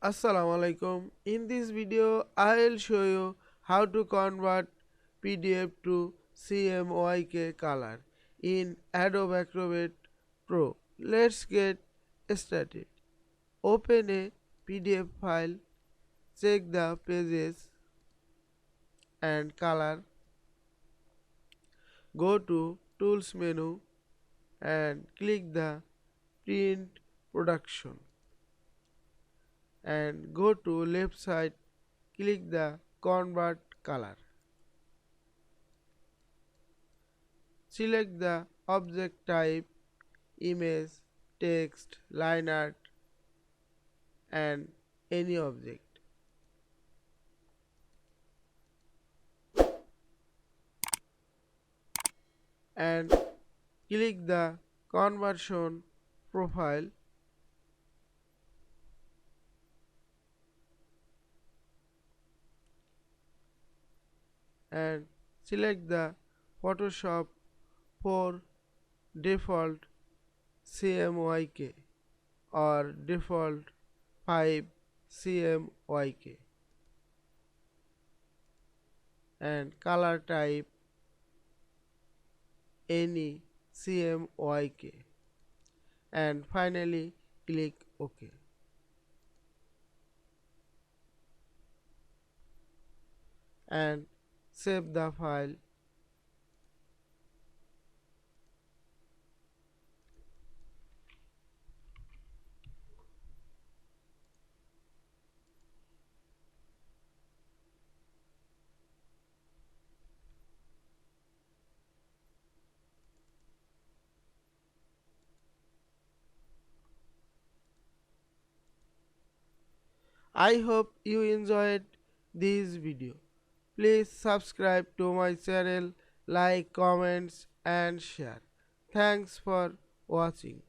Assalamualaikum. In this video, I'll show you how to convert PDF to CMYK color in Adobe Acrobat Pro. Let's get started. Open a PDF file, check the pages and color, go to Tools menu and click the Print Production and go to left side, click the Convert Color. Select the object type, image, text, line art and any object. And click the conversion profile and select the Photoshop for default CMYK or default 5 CMYK and color type any CMYK and finally click OK and save the file. I hope you enjoyed this video. Please subscribe to my channel, like, comments and share. Thanks for watching.